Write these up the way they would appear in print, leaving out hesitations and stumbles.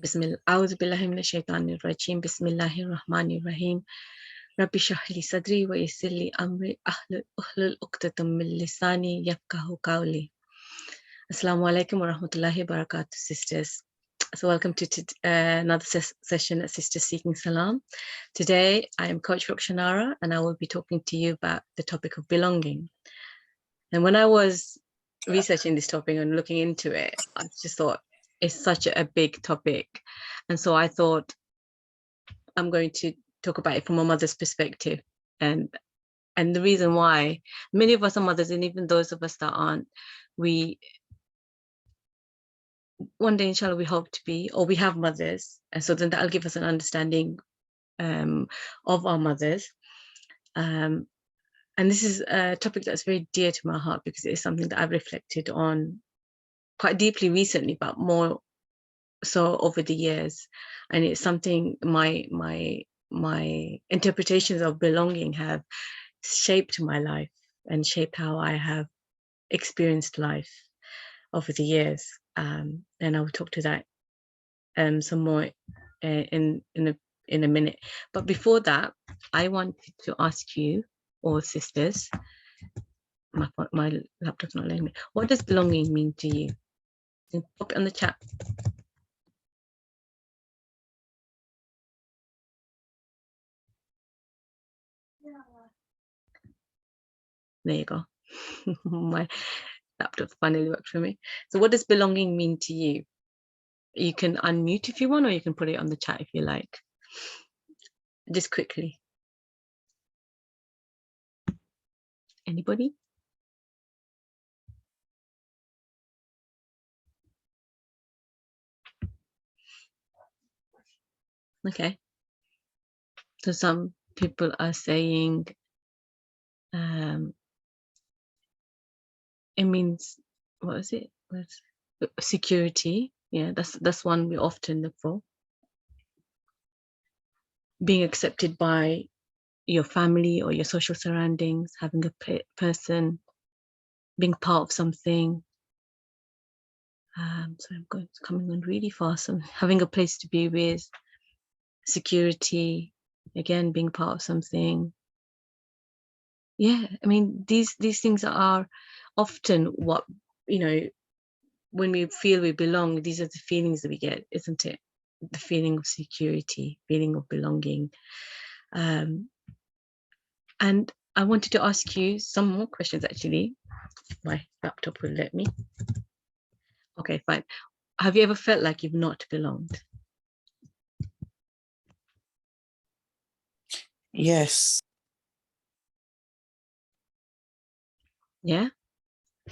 Bismillah. A'udhu billahi minash shaitanir rajim. Bismillahir rahmanir rahim. Rabbi shrah li sadri wa yassir li amri ahlul uqdatam min lisani yafqahu qawli. Assalamu alaikum wa rahmatullahi wa barakatuh, sisters. So welcome to another session at Sisters Seeking Salam. Today I am Coach Rukshanara and I will be talking to you about the topic of belonging. And when I was researching this topic and looking into it, I just thought it's such a big topic. And so I thought I'm going to talk about it from a mother's perspective. And the reason why, many of us are mothers, and even those of us that aren't, we one day, inshallah, we hope to be, or we have mothers. And so then that'll give us an understanding of our mothers. And this is a topic that's very dear to my heart because it is something that I've reflected on quite deeply recently, but more so over the years. And it's something my interpretations of belonging have shaped my life and shaped how I have experienced life over the years. And I will talk to that some more in a minute. But before that, I wanted to ask you, all sisters, my laptop's not letting me. What does belonging mean to you? Pop it on the chat. There you go. My laptop finally worked for me. So what does belonging mean to you? You can unmute if you want, or you can put it on the chat if you like. Just quickly. Anybody? Okay. So some people are saying it means, what is it? Security. Yeah, that's one we often look for. Being accepted by your family or your social surroundings, having a person, being part of something. So it's coming on really fast. So having a place to be with, security, again, being part of something. Yeah, I mean, these things are often what, when we feel we belong, these are the feelings that we get, isn't it? The feeling of security, feeling of belonging. And I wanted to ask you some more questions, actually. My laptop will let me. Okay, fine. Have you ever felt like you've not belonged? Yes. Yeah?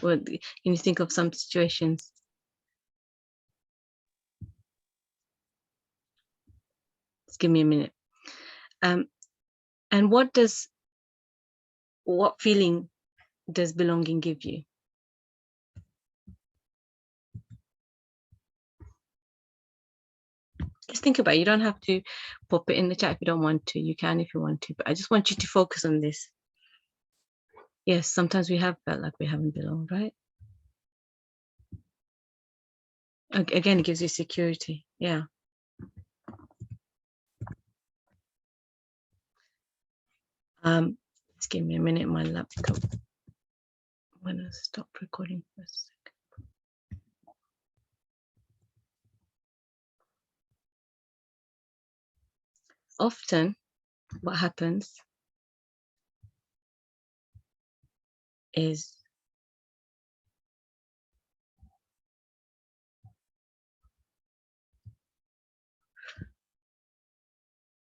Well, can you think of some situations? Just give me a minute. And what feeling does belonging give you? Just think about it. You don't have to pop it in the chat if you don't want to. You can if you want to, but I just want you to focus on this. Yes, sometimes we have felt like we haven't belonged, right? Again, it gives you security. Yeah. Just give me a minute, my laptop. I'm gonna stop recording for a second. Often, what happens is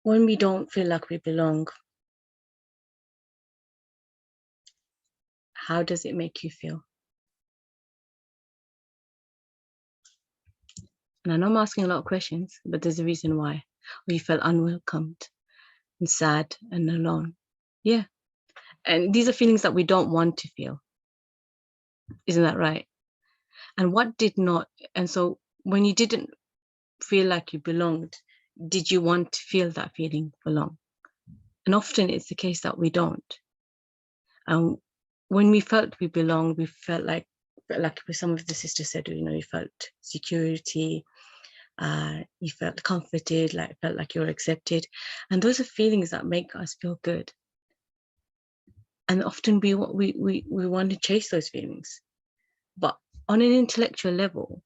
when we don't feel like we belong, how does it make you feel? And I know I'm asking a lot of questions, but there's a reason why. Or you felt unwelcomed and sad and alone. Yeah. And these are feelings that we don't want to feel. Isn't that right? And what did not, and so when you didn't feel like you belonged, did you want to feel that feeling for long? And often it's the case that we don't. And when we felt we belonged, we felt like some of the sisters said, we felt security, You felt comforted, felt like you're accepted. And those are feelings that make us feel good. And often we want to chase those feelings. But on an intellectual level,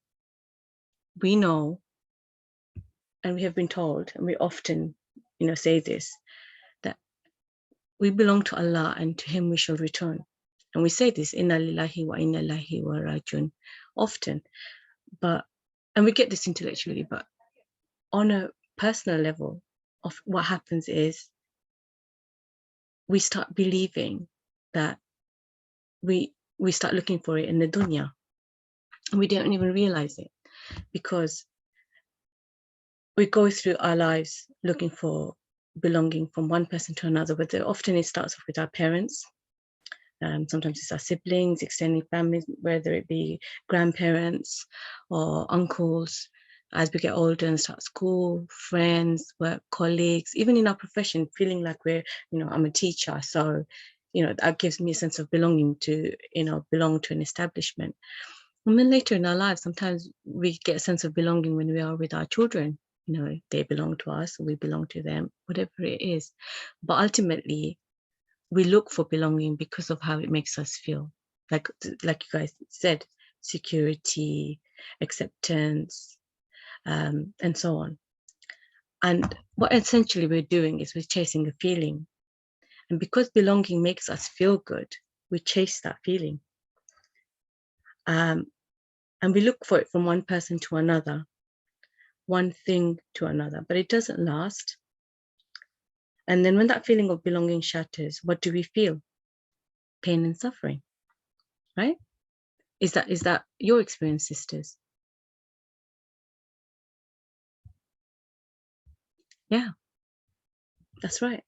we know, and we have been told, and we often, say this, that we belong to Allah and to Him we shall return. And we say this, inna lillahi wa inna ilaihi wa rajiun, often. And we get this intellectually, but on a personal level, of what happens is we start believing that we start looking for it in the dunya, and we don't even realize it, because we go through our lives looking for belonging from one person to another, but often it starts off with our parents. Sometimes it's our siblings, extended families, whether it be grandparents or uncles. As we get older and start school, friends, work colleagues, even in our profession, feeling like I'm a teacher. So, that gives me a sense of belonging to, belong to an establishment. And then later in our lives, sometimes we get a sense of belonging when we are with our children. They belong to us, we belong to them, whatever it is. But ultimately, we look for belonging because of how it makes us feel. Like you guys said, security, acceptance, and so on. And what essentially we're doing is we're chasing a feeling. And because belonging makes us feel good, we chase that feeling. And we look for it from one person to another, one thing to another, but it doesn't last. And then when that feeling of belonging shatters, what do we feel? Pain and suffering, right? Is that your experience, sisters? Yeah, that's right.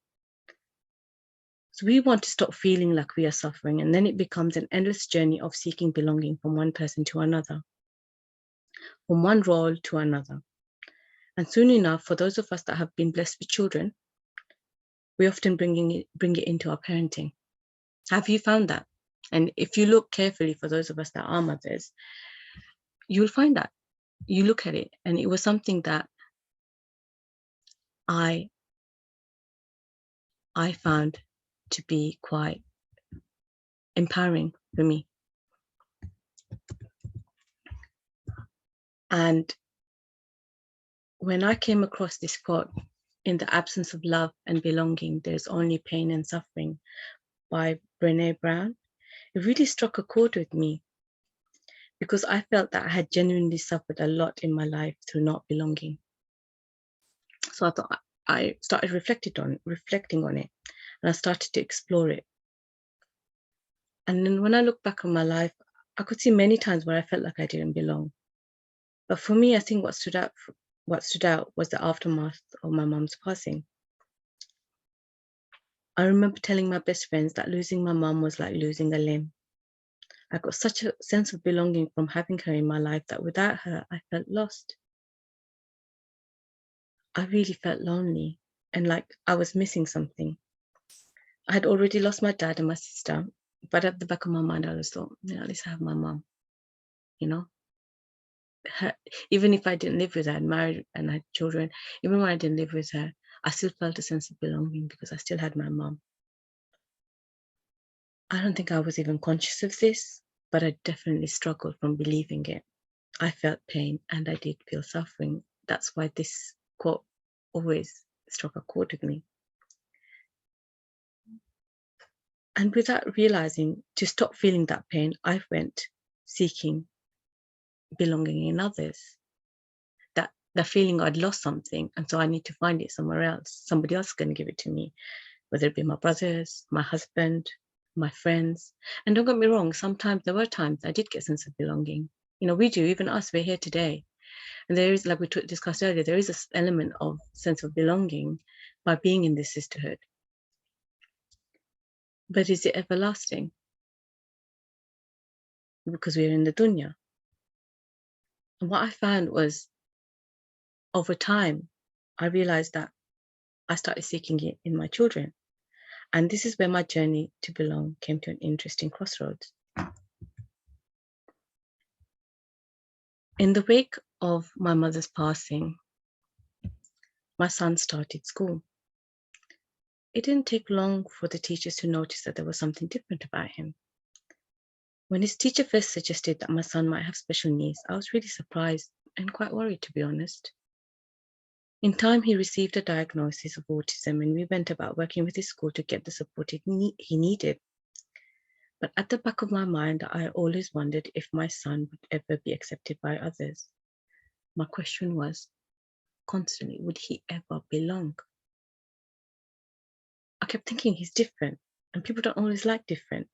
So we want to stop feeling like we are suffering, and then it becomes an endless journey of seeking belonging from one person to another, from one role to another. And soon enough, for those of us that have been blessed with children, we often bring it into our parenting. Have you found that? And if you look carefully, for those of us that are mothers, you'll find that. You look at it, and it was something that I found to be quite empowering for me. And when I came across this quote, "In the absence of love and belonging, there's only pain and suffering," by Brené Brown, it really struck a chord with me, because I felt that I had genuinely suffered a lot in my life through not belonging. So I thought, I started reflecting on it, and I started to explore it. And then when I look back on my life, I could see many times where I felt like I didn't belong. But for me, I think what stood out was the aftermath of my mum's passing. I remember telling my best friends that losing my mum was like losing a limb. I got such a sense of belonging from having her in my life that without her, I felt lost. I really felt lonely and like I was missing something. I had already lost my dad and my sister, but at the back of my mind, I always thought, at least I have my mum, Her, even if I didn't live with her and married and had children, even when I didn't live with her, I still felt a sense of belonging because I still had my mum. I don't think I was even conscious of this, but I definitely struggled from believing it. I felt pain and I did feel suffering. That's why this quote always struck a chord with me. And without realizing, to stop feeling that pain, I went seeking belonging in others. That the feeling I'd lost something, and so I need to find it somewhere else. Somebody else is going to give it to me, whether it be my brothers, my husband, my friends. And don't get me wrong, sometimes there were times I did get a sense of belonging. We do, even us, we're here today. And there is, like we discussed earlier, there is this element of sense of belonging by being in this sisterhood. But is it everlasting? Because we're in the dunya. And what I found was, over time, I realized that I started seeking it in my children. And this is where my journey to belong came to an interesting crossroads. In the wake of my mother's passing, my son started school. It didn't take long for the teachers to notice that there was something different about him. When his teacher first suggested that my son might have special needs, I was really surprised and quite worried, to be honest. In time, he received a diagnosis of autism, and we went about working with his school to get the support he needed. But at the back of my mind, I always wondered if my son would ever be accepted by others. My question was constantly, would he ever belong? I kept thinking he's different, and people don't always like different.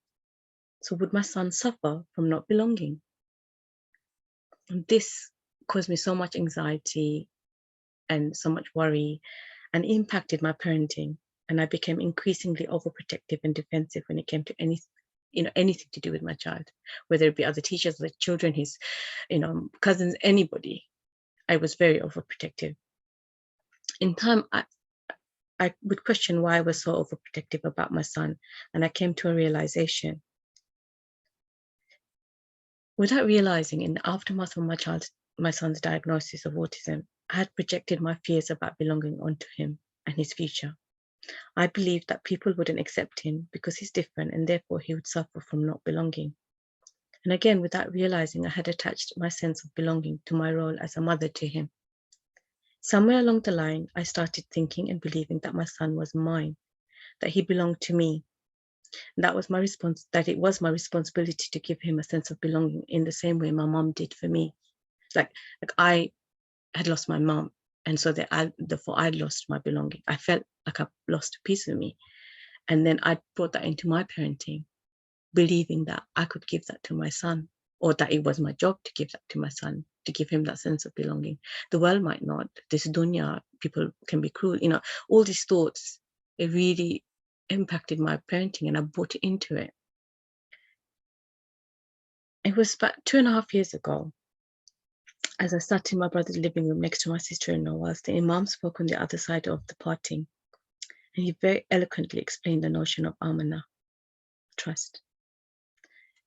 So would my son suffer from not belonging? And this caused me so much anxiety and so much worry, and impacted my parenting. And I became increasingly overprotective and defensive when it came to anything to do with my child, whether it be other teachers, the children, his, cousins, anybody. I was very overprotective. In time, I would question why I was so overprotective about my son, and I came to a realization. Without realizing, in the aftermath of my son's diagnosis of autism, I had projected my fears about belonging onto him and his future. I believed that people wouldn't accept him because he's different, and therefore he would suffer from not belonging. And again, without realizing, I had attached my sense of belonging to my role as a mother to him. Somewhere along the line, I started thinking and believing that my son was mine, that he belonged to me. And that it was my responsibility to give him a sense of belonging in the same way my mom did for me. Like I had lost my mom, and so therefore I'd lost my belonging. I felt like I lost a piece of me. And then I brought that into my parenting, believing that I could give that to my son, or that it was my job to give that to my son, to give him that sense of belonging. The world might not. This dunya, people can be cruel. All these thoughts, it really impacted my parenting, and I bought into it. It was about 2.5 years ago, as I sat in my brother's living room next to my sister-in-law whilst the imam spoke on the other side of the parting, and he very eloquently explained the notion of amana, trust.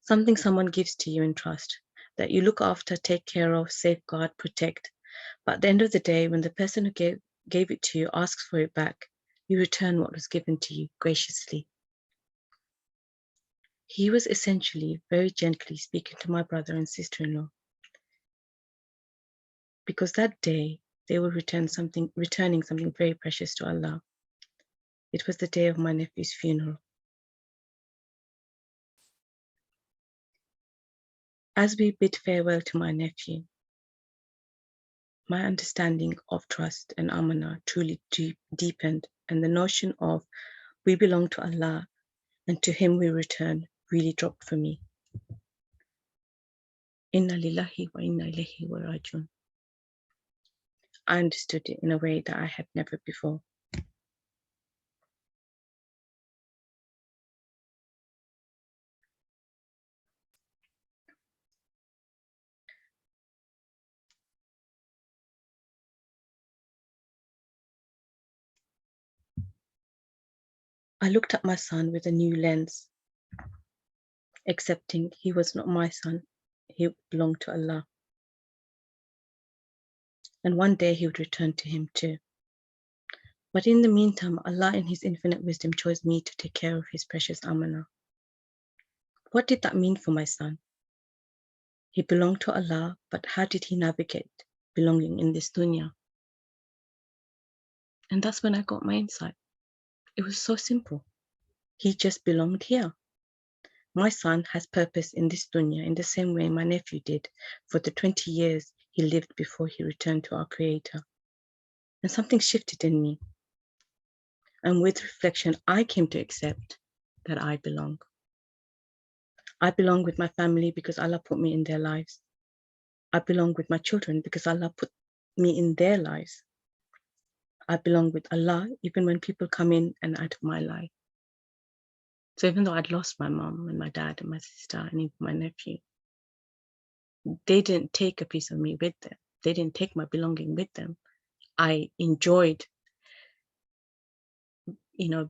Something someone gives to you in trust, that you look after, take care of, safeguard, protect. But at the end of the day, when the person who gave it to you asks for it back, you return what was given to you graciously. He was essentially very gently speaking to my brother and sister-in-law, because that day they were returning something very precious to Allah. It was the day of my nephew's funeral. As we bid farewell to my nephew, my understanding of trust and amana truly deepened, and the notion of we belong to Allah and to Him we return really dropped for me. Inna lillahi wa inna ilayhi wa rajiun. I understood it in a way that I had never before. I looked at my son with a new lens, accepting he was not my son, he belonged to Allah. And one day he would return to Him too. But in the meantime, Allah in His infinite wisdom chose me to take care of his precious amana. What did that mean for my son? He belonged to Allah, but how did he navigate belonging in this dunya? And that's when I got my insight. It was so simple. He just belonged here. My son has purpose in this dunya in the same way my nephew did for the 20 years he lived before he returned to our Creator. And something shifted in me. And with reflection, I came to accept that I belong. I belong with my family because Allah put me in their lives. I belong with my children because Allah put me in their lives. I belong with Allah even when people come in and out of my life. So even though I'd lost my mom and my dad and my sister and even my nephew, they didn't take a piece of me with them. They didn't take my belonging with them. I enjoyed, the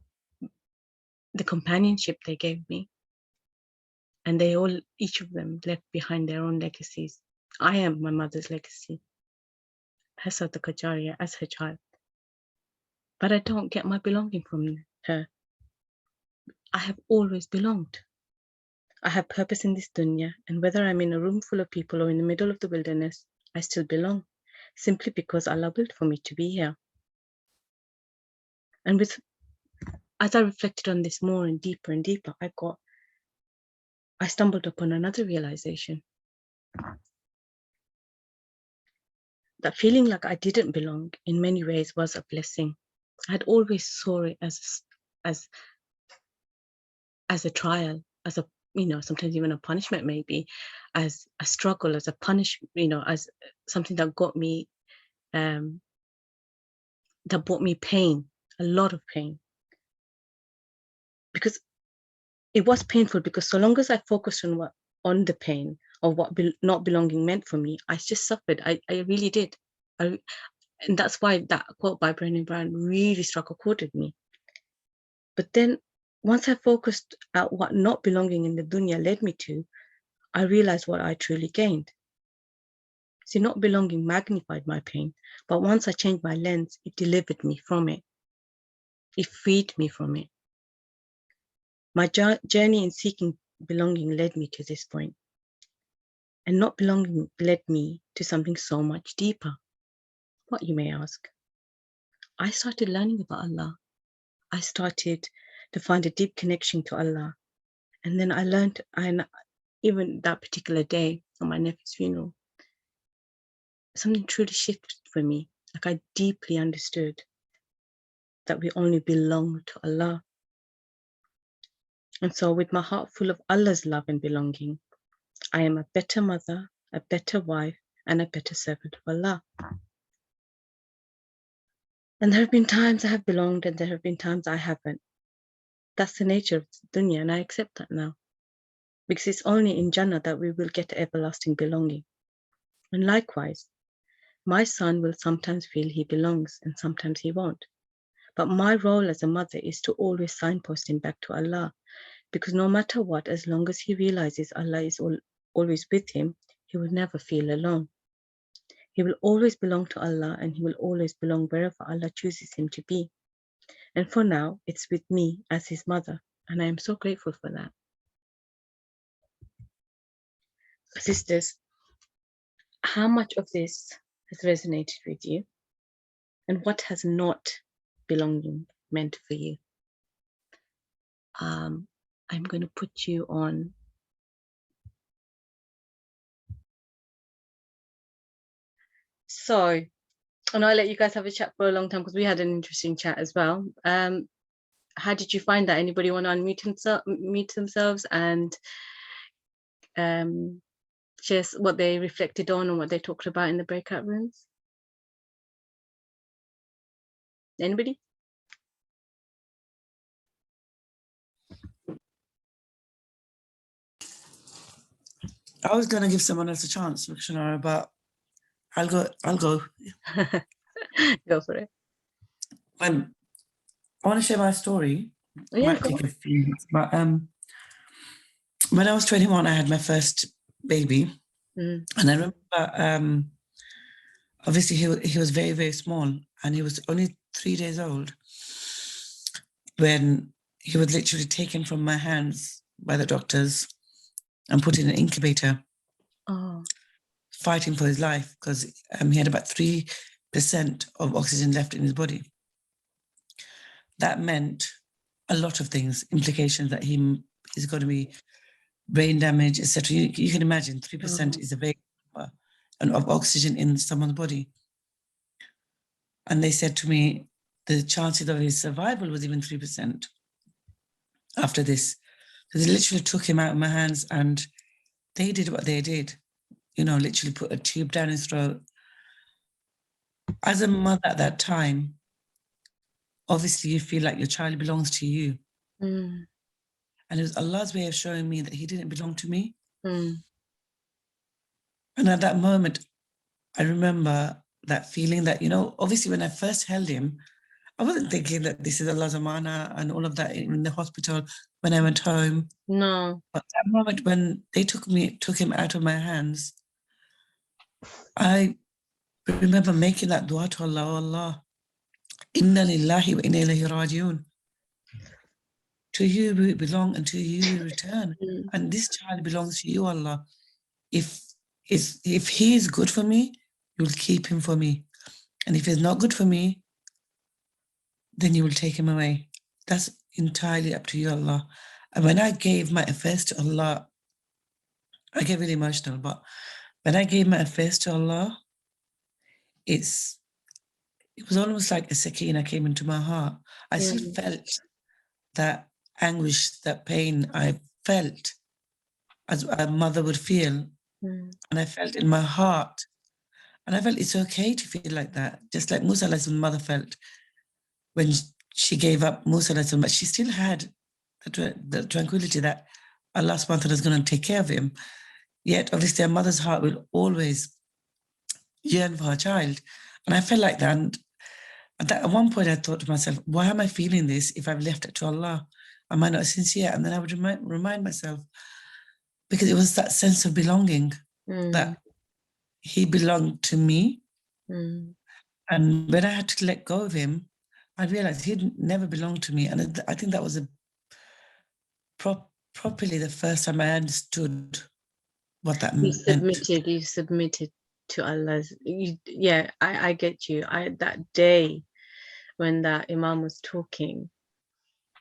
companionship they gave me. And each of them left behind their own legacies. I am my mother's legacy. her Sadaqah Jariyah as her child. But I don't get my belonging from her. I have always belonged. I have purpose in this dunya, and whether I'm in a room full of people or in the middle of the wilderness, I still belong, simply because Allah willed for me to be here. And as I reflected on this more and deeper, I stumbled upon another realization. That feeling like I didn't belong in many ways was a blessing. I had always saw it as a trial, as a, sometimes even a punishment, maybe, as a struggle, as a punishment, as something that got me, that brought me pain, a lot of pain. Because it was painful, because so long as I focused on the pain of what not belonging meant for me, I just suffered. I really did. And that's why that quote by Brené Brown really struck a chord with me. But then once I focused at what not belonging in the dunya led me to, I realized what I truly gained. See, not belonging magnified my pain, but once I changed my lens, it delivered me from it. It freed me from it. My journey in seeking belonging led me to this point. And not belonging led me to something so much deeper. What, you may ask? I started learning about Allah. I started to find a deep connection to Allah. And then I learned, and even that particular day on my nephew's funeral, something truly shifted for me. Like, I deeply understood that we only belong to Allah. And so with my heart full of Allah's love and belonging, I am a better mother, a better wife, and a better servant of Allah. And there have been times I have belonged, and there have been times I haven't. That's the nature of dunya, and I accept that now. Because it's only in Jannah that we will get everlasting belonging. And likewise, my son will sometimes feel he belongs, and sometimes he won't. But my role as a mother is to always signpost him back to Allah. Because no matter what, as long as he realizes Allah is always with him, he will never feel alone. He will always belong to Allah, and he will always belong wherever Allah chooses him to be. And for now, it's with me as his mother, and I am so grateful for that. Sisters, how much of this has resonated with you? And what has not belonging meant for you? I'm going to put you on. So, and I'll let you guys have a chat for a long time, because we had an interesting chat as well. How did you find that? Anybody want to unmute themselves and share what they reflected on and what they talked about in the breakout rooms? Anybody? I was going to give someone else a chance, but I'll go. Go for it. I want to share my story. Yeah, might take a few minutes, but when I was 21, I had my first baby. And I remember, obviously, he was very, very small, and he was only 3 days old when he was literally taken from my hands by the doctors and put in an incubator, fighting for his life, because he had about 3% of oxygen left in his body. That meant a lot of things, implications that he's going to be brain damage, etc. You can imagine 3% is a very of oxygen in someone's body. And they said to me, the chances of his survival was even 3% after this. So they literally took him out of my hands, and they did what they did, literally put a tube down his throat. As a mother at that time, obviously you feel like your child belongs to you. And it was Allah's way of showing me that he didn't belong to me. And at that moment, I remember that feeling that, obviously when I first held him, I wasn't thinking that this is Allah's amana and all of that in the hospital when I went home. No. But that moment when they took him out of my hands, I remember making that dua to Allah, oh Allah, inna lillahi wa inna ilayhi rajiun. To you we belong and to you we return. And this child belongs to you, Allah. If he is good for me, you will keep him for me. And if he's not good for me, then you will take him away. That's entirely up to you, Allah. And when I gave my affairs to Allah, I get really emotional, but when I gave my affairs to Allah, it was almost like a sakina came into my heart. I still felt that anguish, that pain I felt as a mother would feel. And I felt in my heart, and I felt it's okay to feel like that, just like Musa alayhi's mother felt when she gave up Musa alayhi, but she still had the tranquility that Allah subhanahu wa ta'ala is going to take care of him. Yet obviously a mother's heart will always yearn for her child. And I felt like that. And at one point I thought to myself, why am I feeling this if I've left it to Allah? Am I not sincere? And then I would remind myself, because it was that sense of belonging, that he belonged to me. And when I had to let go of him, I realized he'd never belonged to me. And I think that was properly the first time I understood what that meant. You submitted to Allah's. I get you. That day when that Imam was talking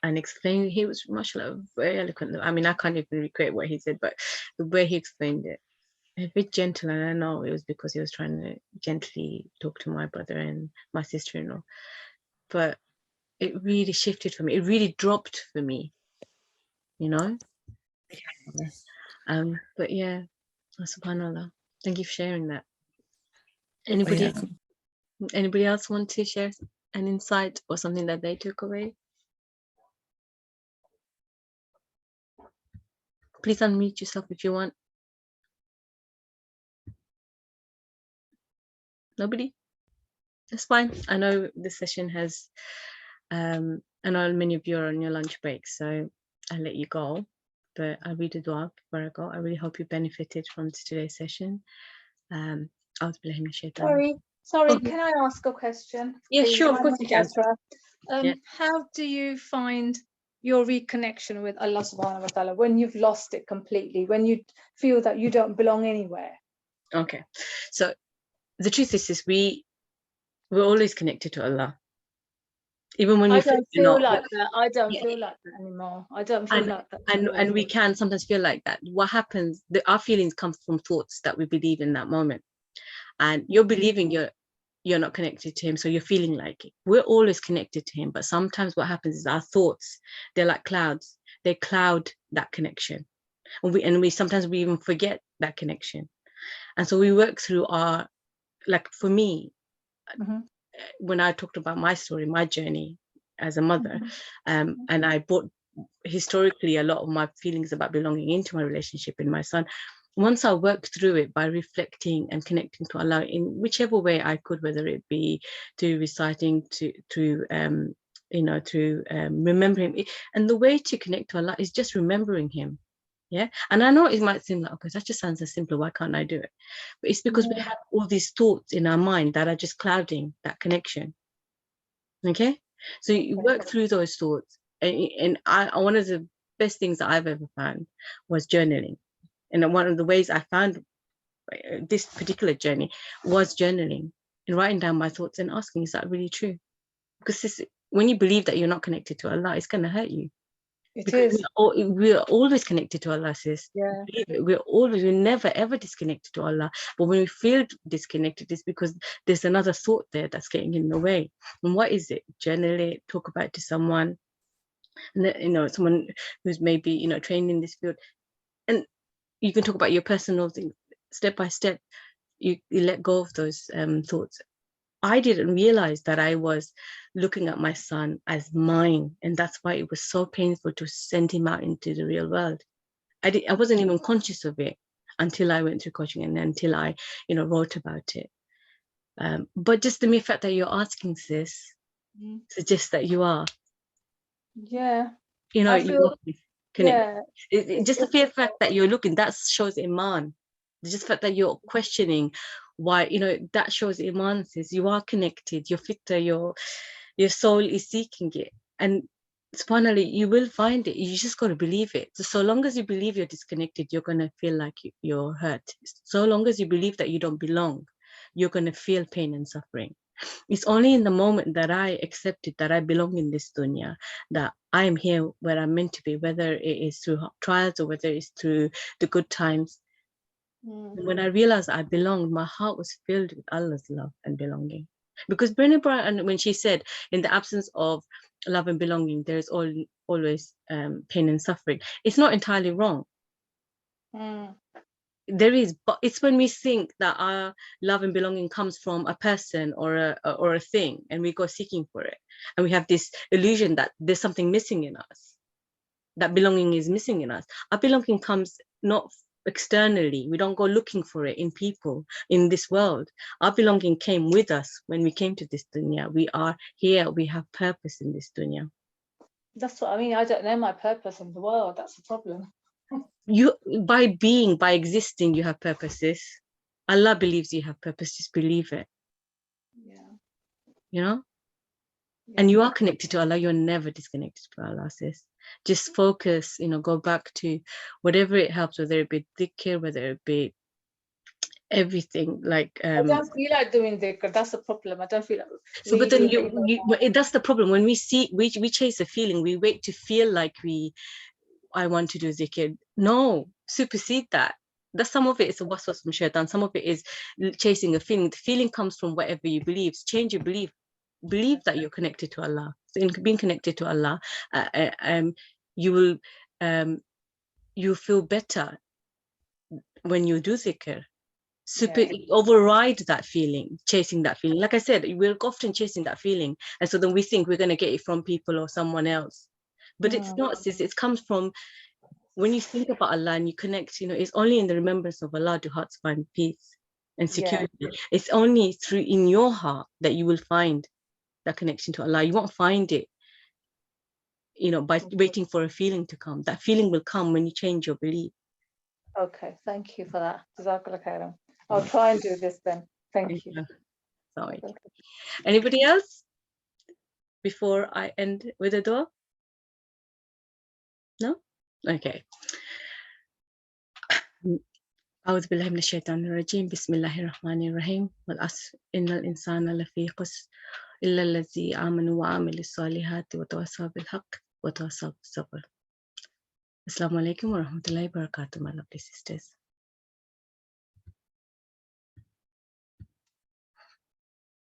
and explaining, he was mashallah very eloquent. I mean, I can't even recreate what he said, but the way he explained it, a bit gentle. And I know it was because he was trying to gently talk to my brother and my sister-in-law, but it really shifted for me. It really dropped for me, you know. But yeah, subhanallah. Thank you for sharing that. Anybody else want to share an insight or something that they took away? Please unmute yourself if you want. Nobody? That's fine. I know this session has, I know many of you are on your lunch break, so I'll let you go. But I'll read a dua before I go. I really hope you benefited from today's session. Sorry, can I ask a question? Yeah, sure, of course you can. How do you find your reconnection with Allah subhanahu wa ta'ala when you've lost it completely, when you feel that you don't belong anywhere? Okay, so the truth is we're always connected to Allah. Even when I don't feel like that. I don't feel like that anymore. I don't feel like that. And we can sometimes feel like that. What happens, our feelings come from thoughts that we believe in that moment. And you're believing you're not connected to him, so you're feeling like it. We're always connected to him, but sometimes what happens is our thoughts, they're like clouds. They cloud that connection. And we sometimes we even forget that connection. And so we work through like for me, when I talked about my story, my journey as a mother, and I brought historically a lot of my feelings about belonging into my relationship in my son. Once I worked through it by reflecting and connecting to Allah in whichever way I could, whether it be to reciting, to remembering him. And the way to connect to Allah is just remembering him. Yeah. And I know it might seem like, okay, that just sounds so simple. Why can't I do it? But it's because we have all these thoughts in our mind that are just clouding that connection. Okay. So you work through those thoughts. And one of the best things that I've ever found was journaling. And one of the ways I found this particular journey was journaling and writing down my thoughts and asking, is that really true? Because when you believe that you're not connected to Allah, it's going to hurt you. We're always connected to Allah, sis. Yeah. We're never ever disconnected to Allah. But when we feel disconnected, it's because there's another thought there that's getting in the way. And what is it? Journal it, talk about it to someone, and someone who's maybe trained in this field, and you can talk about your personal things step by step. You let go of those thoughts. I didn't realize that I was looking at my son as mine, and that's why it was so painful to send him out into the real world. I wasn't even conscious of it until I went through coaching and until I, wrote about it. But just the mere fact that you're asking, sis, suggests that you are. Yeah. I feel connected. Just the fact that you're looking, that shows iman. Just the fact that you're questioning why, that shows iman, says you are connected, your fitra, your soul is seeking it. And subhanAllah, you will find it. You just got to believe it. So long as you believe you're disconnected, you're going to feel like you're hurt. So long as you believe that you don't belong, you're going to feel pain and suffering. It's only in the moment that I accepted that I belong in this dunya, that I am here where I'm meant to be, whether it is through trials or whether it's through the good times. When I realized I belonged, my heart was filled with Allah's love and belonging. Because Brene Brown, when she said, in the absence of love and belonging, there is always pain and suffering, it's not entirely wrong. There is, but it's when we think that our love and belonging comes from a person or a thing, and we go seeking for it, and we have this illusion that there's something missing in us, that belonging is missing in us. Our belonging comes not externally. We don't go looking for it in people, in this world. Our belonging came with us when we came to this dunya. We are here, we have purpose in this dunya. That's what I mean. I don't know my purpose in the world. That's the problem. You, by existing, you have purposes. Allah believes you have purpose. Just believe it. Yeah. And you are connected to Allah. You're never disconnected to Allah, sis. Just focus, go back to whatever it helps, whether it be dhikr, whether it be everything. Like I don't feel like doing dhikr. That's the problem. I don't feel like. So, but then that's the problem. When we chase a feeling, we wait to feel like I want to do dhikr. No, supersede that. That's some of it is a waswas from shaitan. Some of it is chasing a feeling. The feeling comes from whatever you believe. Change your belief. Believe that you're connected to Allah. So in being connected to Allah, you will you feel better when you do dhikr. Override that feeling, chasing that feeling. Like I said, we're often chasing that feeling, and so then we think we're going to get it from people or someone else, but it's not, sis. It comes from when you think about Allah and you connect. It's only in the remembrance of Allah do hearts find peace and security. It's only through in your heart that you will find that connection to Allah. You won't find it by waiting for a feeling to come. That feeling will come when you change your belief. Okay, thank you for that. Jazakallah khairan. I'll try and do this then. Thank you. Sorry. Anybody else before I end with a dua? No? Okay. أعوذ بالله من الشيطان الرجيم بسم الله الرحمن الرحيم والعصر إن الإنسان لفي خسر إلا الذي آمنوا وعملوا الصالحات وتواصوا بالحق وتواصوا بالصبر. Assalamu alaikum wa rahmatullahi wa barakatuh, my lovely sisters.